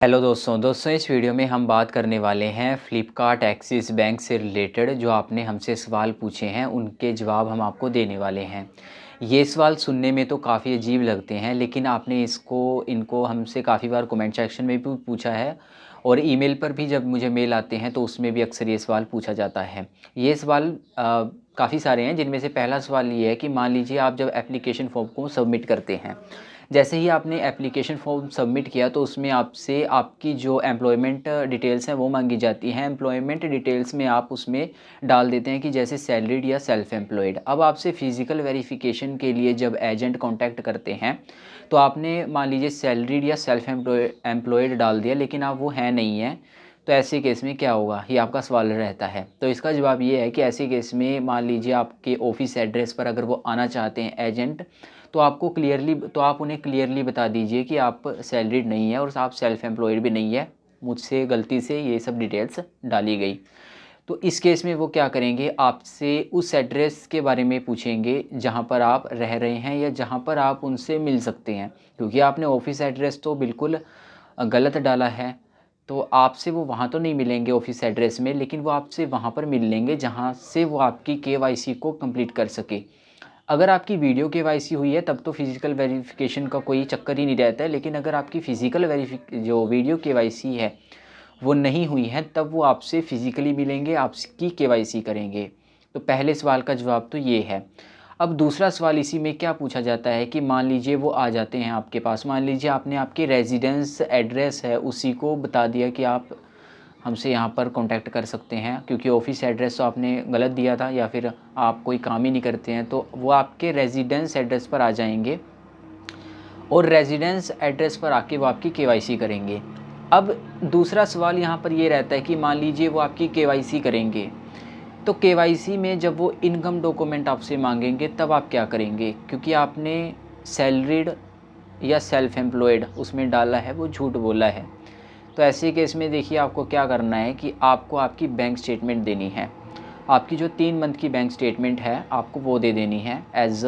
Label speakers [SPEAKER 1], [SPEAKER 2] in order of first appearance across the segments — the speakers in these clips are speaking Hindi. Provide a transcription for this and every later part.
[SPEAKER 1] हेलो दोस्तों इस वीडियो में हम बात करने वाले हैं फ़्लिपकार्ट एक्सिस बैंक से रिलेटेड जो आपने हमसे सवाल पूछे हैं उनके जवाब हम आपको देने वाले हैं। ये सवाल सुनने में तो काफ़ी अजीब लगते हैं लेकिन आपने इनको हमसे काफ़ी बार कमेंट सेक्शन में भी पूछा है और ईमेल पर भी जब मुझे मेल आते हैं तो उसमें भी अक्सर ये सवाल पूछा जाता है। ये सवाल काफ़ी सारे हैं जिनमें से पहला सवाल ये है कि मान लीजिए आप जब एप्लीकेशन फॉर्म को सबमिट करते हैं, जैसे ही आपने एप्लीकेशन फॉर्म सबमिट किया तो उसमें आपसे आपकी जो एम्प्लॉयमेंट डिटेल्स हैं वो मांगी जाती हैं। एम्प्लॉयमेंट डिटेल्स में आप उसमें डाल देते हैं कि जैसे सैलरीड या सेल्फ एम्प्लॉयड। अब आपसे फ़िज़िकल वेरिफिकेशन के लिए जब एजेंट कांटेक्ट करते हैं तो आपने मान लीजिए सैलरीड या सेल्फ एम्प्लॉयड डाल दिया लेकिन आप वो हैं नहीं हैं, तो ऐसे केस में क्या होगा, ये आपका सवाल रहता है। तो इसका जवाब ये है कि ऐसे केस में मान लीजिए आपके ऑफिस एड्रेस पर अगर वो आना चाहते हैं एजेंट, तो आप उन्हें क्लियरली बता दीजिए कि आप सैलरीड नहीं है और आप सेल्फ एम्प्लॉयड भी नहीं है, मुझसे गलती से ये सब डिटेल्स डाली गई। तो इस केस में वो क्या करेंगे, आपसे उस एड्रेस के बारे में पूछेंगे जहाँ पर आप रह रहे हैं या जहाँ पर आप उनसे मिल सकते हैं, क्योंकि आपने ऑफिस एड्रेस तो बिल्कुल गलत डाला है। तो आपसे वो वहाँ तो नहीं मिलेंगे ऑफिस एड्रेस में, लेकिन वो आपसे वहाँ पर मिल लेंगे जहाँ से वो आपकी केवाईसी को कंप्लीट कर सके। अगर आपकी वीडियो केवाईसी हुई है तब तो फिज़िकल वेरिफिकेशन का कोई चक्कर ही नहीं रहता है, लेकिन अगर आपकी फ़िज़िकल जो वीडियो केवाईसी है वो नहीं हुई है तब वो आपसे फ़िज़िकली मिलेंगे, आपकी केवाईसी करेंगे। तो पहले सवाल का जवाब तो ये है। अब दूसरा सवाल इसी में क्या पूछा जाता है कि मान लीजिए वो आ जाते हैं आपके पास, मान लीजिए आपने आपके रेजिडेंस एड्रेस है उसी को बता दिया कि आप हमसे यहाँ पर कांटेक्ट कर सकते हैं, क्योंकि ऑफिस एड्रेस तो आपने गलत दिया था या फिर आप कोई काम ही नहीं करते हैं, तो वो आपके रेजिडेंस एड्रेस पर आ जाएंगे और रेजिडेंस एड्रेस पर आके वो आपकी केवाईसी करेंगे। अब दूसरा सवाल यहाँ पर ये रहता है कि मान लीजिए वो आपकी केवाईसी करेंगे, तो केवाईसी में जब वो इनकम डॉक्यूमेंट आपसे मांगेंगे तब आप क्या करेंगे, क्योंकि आपने सैलरीड या सेल्फ एम्प्लॉयड उसमें डाला है, वो झूठ बोला है। तो ऐसे केस में देखिए आपको क्या करना है कि आपको आपकी बैंक स्टेटमेंट देनी है। आपकी जो 3 मंथ की बैंक स्टेटमेंट है आपको वो दे देनी है एज़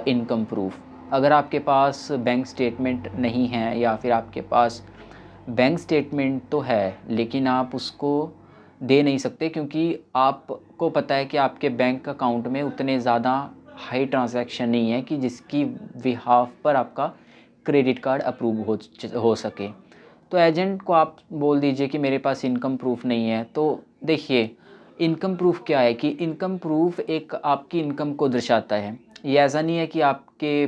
[SPEAKER 1] इनकम प्रूफ। अगर आपके पास बैंक स्टेटमेंट नहीं है या फिर आपके पास बैंक स्टेटमेंट तो है लेकिन आप उसको दे नहीं सकते, क्योंकि आपको पता है कि आपके बैंक अकाउंट में उतने ज़्यादा हाई ट्रांजैक्शन नहीं है कि जिसकी बिहाफ पर आपका क्रेडिट कार्ड अप्रूव हो सके। तो एजेंट को आप बोल दीजिए कि मेरे पास इनकम प्रूफ नहीं है। तो देखिए, इनकम प्रूफ क्या है कि इनकम प्रूफ एक आपकी इनकम को दर्शाता है। ये ऐसा नहीं है कि आपके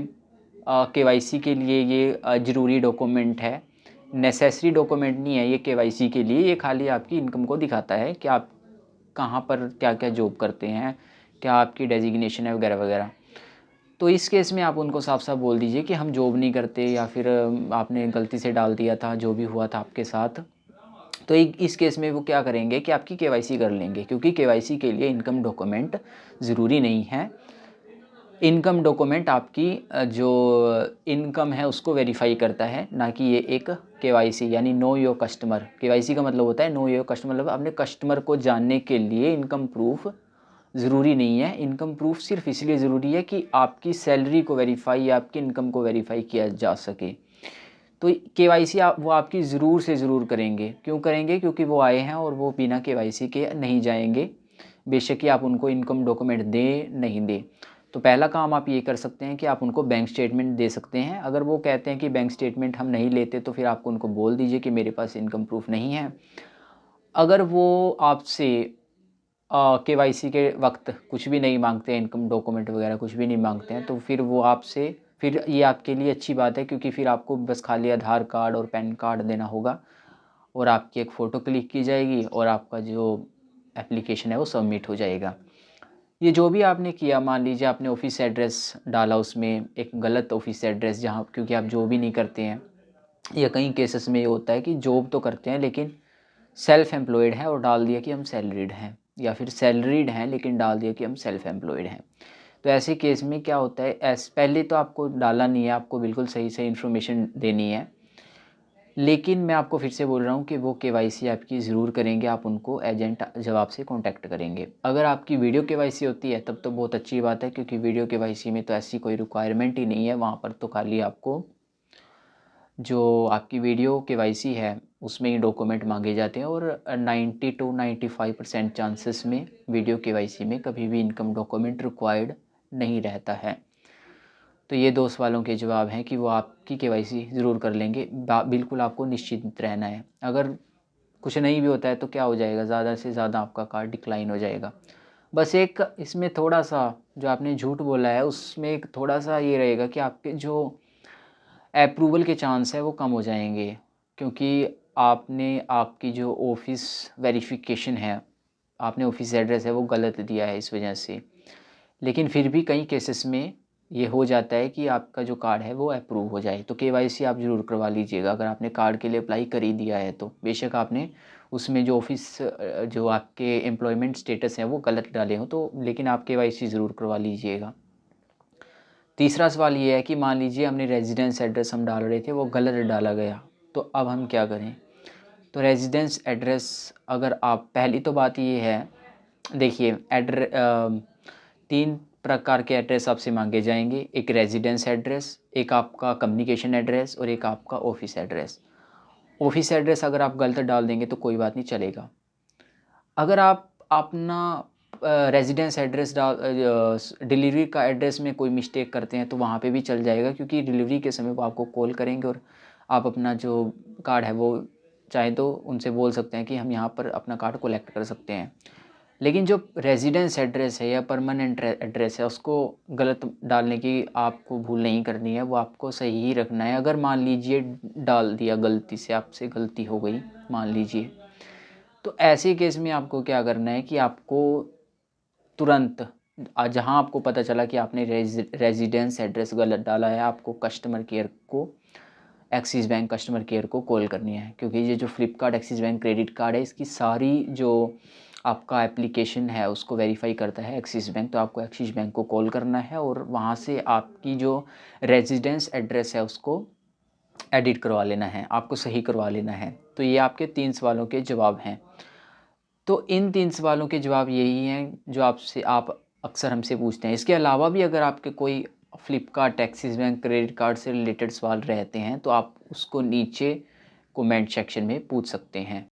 [SPEAKER 1] केवाईसी के लिए ये ज़रूरी डॉक्यूमेंट है, नेसेसरी डॉक्यूमेंट नहीं है ये केवाईसी के लिए। ये खाली आपकी इनकम को दिखाता है कि आप कहाँ पर क्या-क्या जॉब करते हैं, क्या आपकी डेज़िग्नेशन है वगैरह वगैरह। तो इस केस में आप उनको साफ-साफ बोल दीजिए कि हम जॉब नहीं करते या फिर आपने गलती से डाल दिया था, जो भी हुआ था आपके साथ। तो इस केस में वो क्या करेंगे कि आपकी केवाईसी कर लेंगे, क्योंकि केवाईसी के लिए इनकम डॉक्यूमेंट ज़रूरी नहीं है। इनकम डॉक्यूमेंट आपकी जो इनकम है उसको वेरीफ़ाई करता है, ना कि ये एक केवाईसी यानी नो योर कस्टमर। केवाईसी का मतलब होता है नो योर कस्टमर, मतलब अपने कस्टमर को जानने के लिए इनकम प्रूफ ज़रूरी नहीं है। इनकम प्रूफ सिर्फ़ इसलिए ज़रूरी है कि आपकी सैलरी को वेरीफ़ाई या आपकी इनकम को वेरीफ़ाई किया जा सके। तो केवाईसी वो आपकी ज़रूर से ज़रूर करेंगे। क्यों करेंगे? क्योंकि वो आए हैं और वो बिना केवाईसी के नहीं जाएँगे, बेशक ही आप उनको इनकम डॉक्यूमेंट दें, नहीं दें। तो पहला काम आप ये कर सकते हैं कि आप उनको बैंक स्टेटमेंट दे सकते हैं। अगर वो कहते हैं कि बैंक स्टेटमेंट हम नहीं लेते, तो फिर आपको उनको बोल दीजिए कि मेरे पास इनकम प्रूफ नहीं है। अगर वो आपसे केवाईसी के वक़्त कुछ भी नहीं माँगते हैं, इनकम डॉक्यूमेंट वगैरह कुछ भी नहीं माँगते हैं, तो फिर वो आपसे, फिर ये आपके लिए अच्छी बात है, क्योंकि फिर आपको बस खाली आधार कार्ड और पैन कार्ड देना होगा और आपकी एक फ़ोटो क्लिक की जाएगी और आपका जो एप्लीकेशन है वो सबमिट हो जाएगा। ये जो भी आपने किया, मान लीजिए आपने ऑफ़िस एड्रेस डाला उसमें एक गलत ऑफ़िस एड्रेस, जहाँ क्योंकि आप जॉब ही नहीं करते हैं, या कई केसेस में ये होता है कि जॉब तो करते हैं लेकिन सेल्फ एम्प्लॉयड हैं और डाल दिया कि हम सैलरीड हैं, या फिर सैलरीड हैं लेकिन डाल दिया कि हम सेल्फ एम्प्लॉयड हैं। तो ऐसे केस में क्या होता है, पहले तो आपको डालना नहीं है, आपको बिल्कुल सही इन्फॉर्मेशन देनी है। लेकिन मैं आपको फिर से बोल रहा हूँ कि वो केवाईसी आपकी ज़रूर करेंगे, आप उनको एजेंट जब आपसे कॉन्टैक्ट करेंगे। अगर आपकी वीडियो केवाईसी होती है तब तो बहुत अच्छी बात है, क्योंकि वीडियो केवाईसी में तो ऐसी कोई रिक्वायरमेंट ही नहीं है, वहाँ पर तो खाली आपको जो आपकी वीडियो केवाईसी है उसमें ये डॉक्यूमेंट मांगे जाते हैं, और 90 टू 95% चांसेस में वीडियो केवाईसी में कभी भी इनकम डॉक्यूमेंट रिक्वायर्ड नहीं रहता है। तो ये 2 सवालों के जवाब हैं कि वो आपकी केवाईसी ज़रूर कर लेंगे। बिल्कुल आपको निश्चिंत रहना है। अगर कुछ नहीं भी होता है तो क्या हो जाएगा, ज़्यादा से ज़्यादा आपका कार्ड डिक्लाइन हो जाएगा। बस एक इसमें थोड़ा-सा जो आपने झूठ बोला है उसमें एक थोड़ा-सा ये रहेगा कि आपके जो अप्रूवल के चांस है वो कम हो जाएँगे, क्योंकि आपने आपकी जो ऑफ़िस वेरिफ़िकेशन है, आपने ऑफ़िस एड्रेस है वो गलत दिया है इस वजह से। लेकिन फिर भी कई केसेस में ये हो जाता है कि आपका जो कार्ड है वो अप्रूव हो जाए। तो केवाईसी आप ज़रूर करवा लीजिएगा अगर आपने कार्ड के लिए अप्लाई कर ही दिया है तो। बेशक आपने उसमें जो ऑफ़िस जो आपके एम्प्लॉयमेंट स्टेटस है वो गलत डाले हों तो, लेकिन आप केवाईसी ज़रूर करवा लीजिएगा। तीसरा सवाल ये है कि मान लीजिए हमने रेज़िडेंस एड्रेस हम डाल रहे थे वो गलत डाला गया, तो अब हम क्या करें? तो रेज़िडेंस एड्रेस अगर आप, पहली तो बात ये है, देखिए 3 प्रकार के एड्रेस आपसे माँगे जाएँगे। एक रेज़िडेंस एड्रेस, एक आपका कम्युनिकेशन एड्रेस और एक आपका ऑफ़िस एड्रेस। ऑफ़िस एड्रेस अगर आप गलत डाल देंगे तो कोई बात नहीं, चलेगा। अगर आप अपना रेज़िडेंस एड्रेस डिलीवरी का एड्रेस में कोई मिस्टेक करते हैं तो वहाँ पे भी चल जाएगा, क्योंकि डिलीवरी के समय वो आपको कॉल करेंगे और आप अपना जो कार्ड है वो चाहे तो उनसे बोल सकते हैं कि हम यहाँ पर अपना कार्ड कलेक्ट कर सकते हैं। लेकिन जो रेज़िडेंस एड्रेस है या परमानेंट एड्रेस है उसको गलत डालने की आपको भूल नहीं करनी है, वो आपको सही ही रखना है। अगर मान लीजिए डाल दिया गलती से, आपसे गलती हो गई मान लीजिए, तो ऐसे केस में आपको क्या करना है कि आपको तुरंत जहाँ आपको पता चला कि आपने रेज़िडेंस एड्रेस गलत डाला है, आपको कस्टमर केयर को, एक्सिस बैंक कस्टमर केयर को कॉल करनी है। क्योंकि ये जो Flipkart axis bank credit card है इसकी सारी जो आपका एप्लीकेशन है उसको वेरीफ़ाई करता है एक्सिस बैंक, तो आपको एक्सिस बैंक को कॉल करना है और वहाँ से आपकी जो रेज़िडेंस एड्रेस है उसको एडिट करवा लेना है, आपको सही करवा लेना है। तो ये आपके 3 सवालों के जवाब हैं। तो इन 3 सवालों के जवाब यही हैं जो आप अक्सर हमसे पूछते हैं। इसके अलावा भी अगर आपके कोई Flipkart, axis bank credit card से रिलेटेड सवाल रहते हैं तो आप उसको नीचे कमेंट सेक्शन में पूछ सकते हैं।